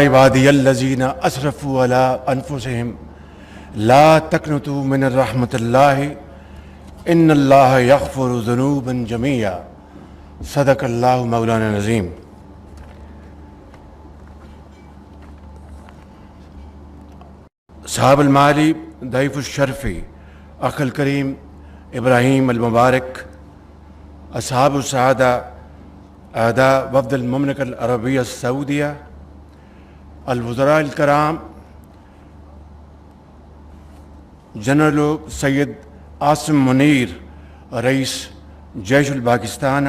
इबादी अल्लज़ीना असरफ़ू अला अनफुसिहिम ला तक़नतू मिनर रहमतिल्लाहि इन्नल्लाह यग़फ़िरु ज़ुनूबन जमीआ सदक़ल्लाहु मौलाना नज़ीम। साहब अल-माली दैफ़ुश-शरफ़ी अख़ल करीम इब्राहीम अल-मुबारक अस्हाब उस-सआदा आदा वफ़द अल-मुमलिका अल-अरबिया सऊदिया अल-वज़रा अल-कराम जनरल सैयद आसिम मुनीर रईस जैश पाकिस्तान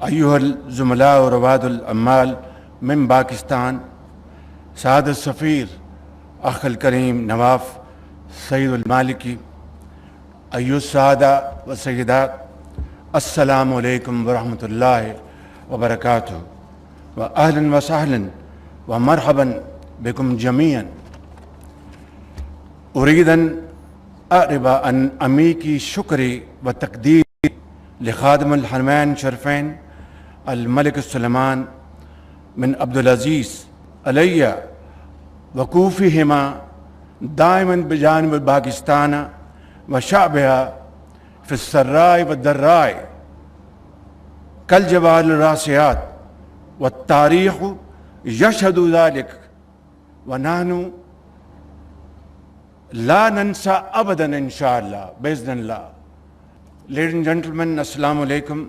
अय्युहल ज़ुमला व रवादुल अम्माल मिन पाकिस्तान साद सफ़ीर अख़ल करीम नवाफ़ सईद मालिकी अय्युस सादा व सय्यदात अस्सलामु अलैकुम व रहमतुल्लाहि व बरकातुहू व अहलन व सहलन व मरहबन बिकुम जमीअन। उरीदन अरिबा अन अमी की शुक्री व तकदीर लिखादमुल हरमैन शरफ़ैन अल मलिक सुलेमान मिन अब्दुल अज़ीज़ अलैया वकूफ़िहिमा दाइमन बिजानिब पाकिस्तान व शाबिहा फ़िस्सर्राए व दर्राए कल जवाल रासियात व तारीख़ यशहदु ज़ालिक व नहनु ला नंसा अबदन इंशाअल्लाह बिइज़्निल्लाह। Ladies and gentlemen, Assalamu alaikum.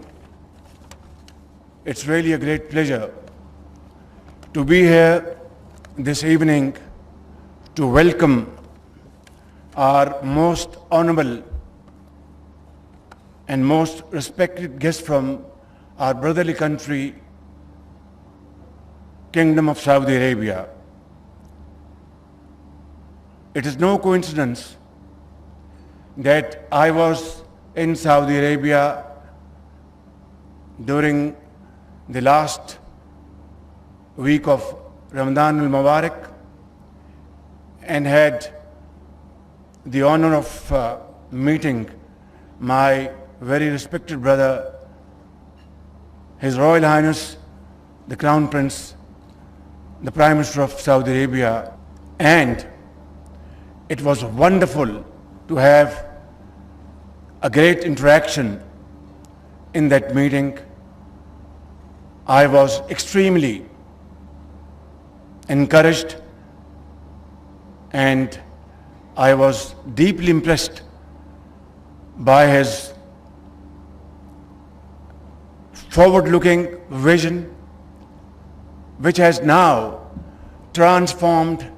It's really a great pleasure to be here this evening to welcome our most honorable and most respected guest from our brotherly country, Kingdom of Saudi Arabia. It is no coincidence that I was in Saudi Arabia during the last week of Ramadan al-Mubarak and had the honor of meeting my very respected brother, His Royal Highness the Crown Prince, the Prime Minister of Saudi Arabia, and it was wonderful to have a great interaction in that meeting. I was extremely encouraged and I was deeply impressed by his forward-looking vision, which has now transformed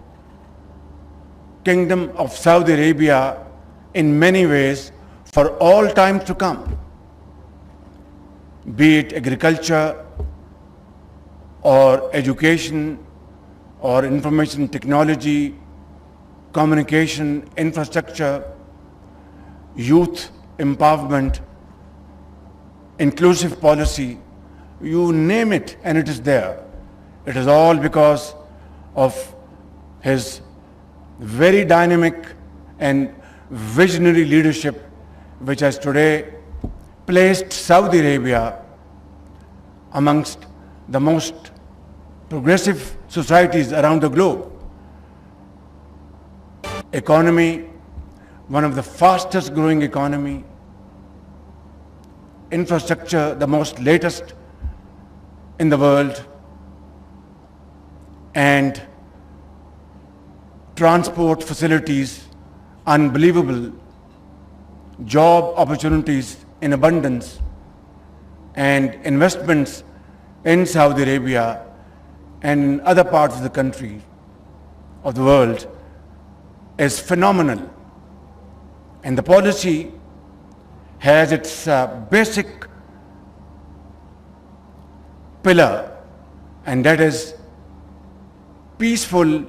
Kingdom of Saudi Arabia in many ways for all time to come, be it agriculture or education or information technology, communication, infrastructure, youth empowerment, inclusive policy, you name it and it is there. It is all because of his very dynamic and visionary leadership, which has today placed Saudi Arabia amongst the most progressive societies around the globe. Economy, one of the fastest growing economy. Infrastructure, the most latest in the world. And transport facilities, unbelievable. Job opportunities in abundance, and investments in Saudi Arabia and in other parts of the country of the world is phenomenal. And the policy has its basic pillar, and that is peaceful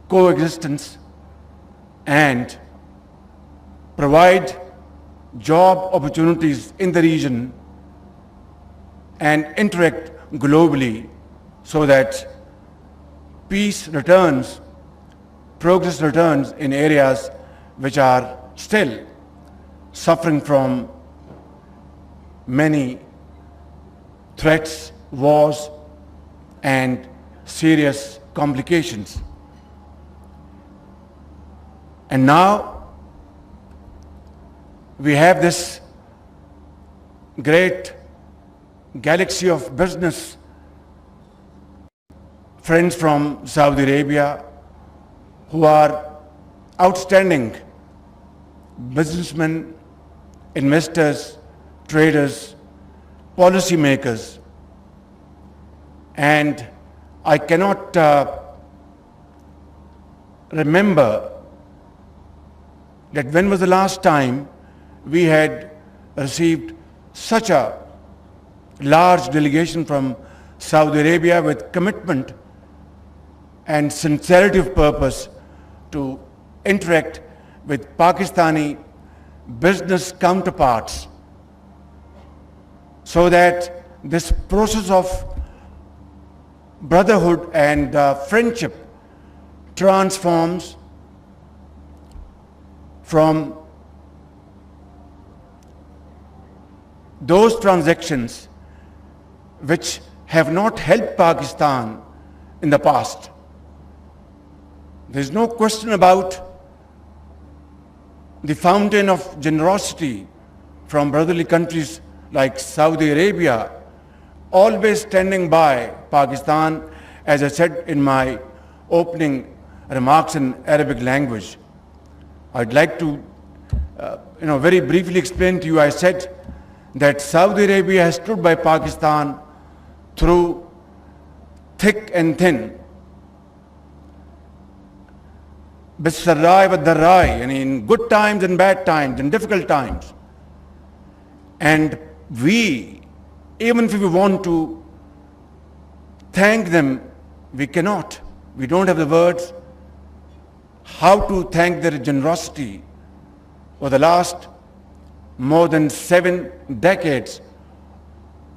coexistence and provide job opportunities in the region and interact globally so that peace returns, progress returns in areas which are still suffering from many threats, wars, and serious complications. And now we have this great galaxy of business friends from Saudi Arabia who are outstanding businessmen, investors, traders, policymakers. And I cannot remember that when was the last time we had received such a large delegation from Saudi Arabia with commitment and sincerity of purpose to interact with Pakistani business counterparts, so that this process of brotherhood and friendship transforms from those transactions which have not helped Pakistan in the past. There is no question about the fountain of generosity from brotherly countries like Saudi Arabia, always standing by Pakistan, as I said in my opening remarks in Arabic language. I'd like to very briefly explain to you. I said that Saudi Arabia has stood by Pakistan through thick and thin. Bisarrai wa darrai, and in good times and bad times, in difficult times. And we, even if we want to thank them, we cannot. We don't have the words how to thank their generosity for the last more than 7 decades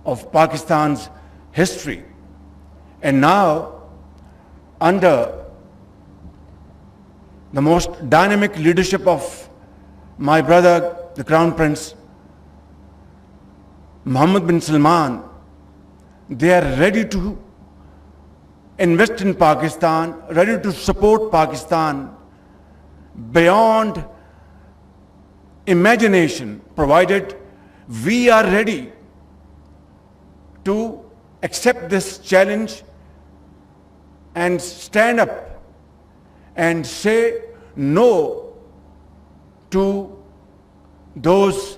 of Pakistan's history. And now, under the most dynamic leadership of my brother, the Crown Prince Mohammed bin Salman, they are ready to invest in Pakistan, ready to support Pakistan beyond imagination, provided we are ready to accept this challenge and stand up and say no to those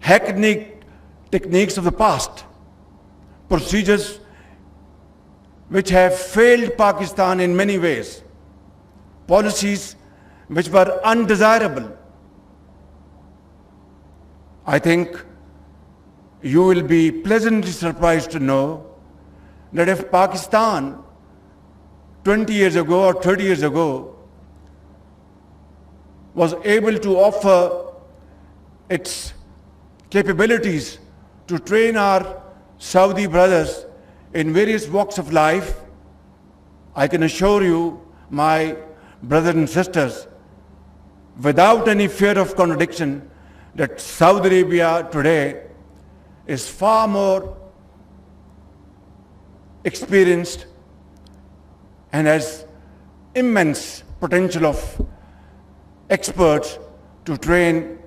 hackneyed techniques of the past, procedures which have failed Pakistan in many ways, policies which were undesirable. I think you will be pleasantly surprised to know that if Pakistan 20 years ago or 30 years ago was able to offer its capabilities to train our Saudi brothers in various walks of life, I can assure you, my brothers and sisters, without any fear of contradiction, that Saudi Arabia today is far more experienced and has immense potential of experts to train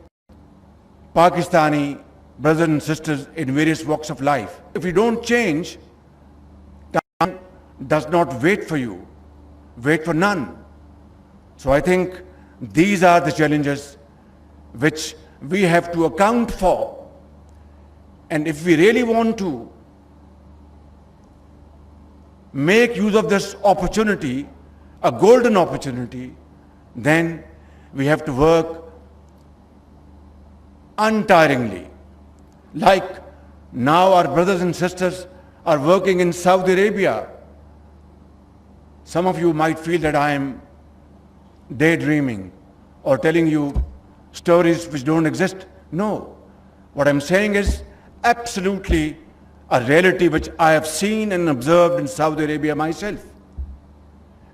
Pakistani brothers and sisters in various walks of life. If you don't change, time does not wait for you, wait for none. So I think these are the challenges which we have to account for. And if we really want to make use of this opportunity, a golden opportunity, then we have to work untiringly. Like now our brothers and sisters are working in Saudi Arabia. Some of you might feel that I am daydreaming or telling you stories which don't exist. No. What I'm saying is absolutely a reality which I have seen and observed in Saudi Arabia myself.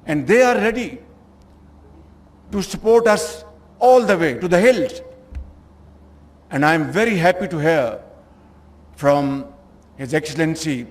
And they are ready to support us all the way to the hills. And I am very happy to hear from His Excellency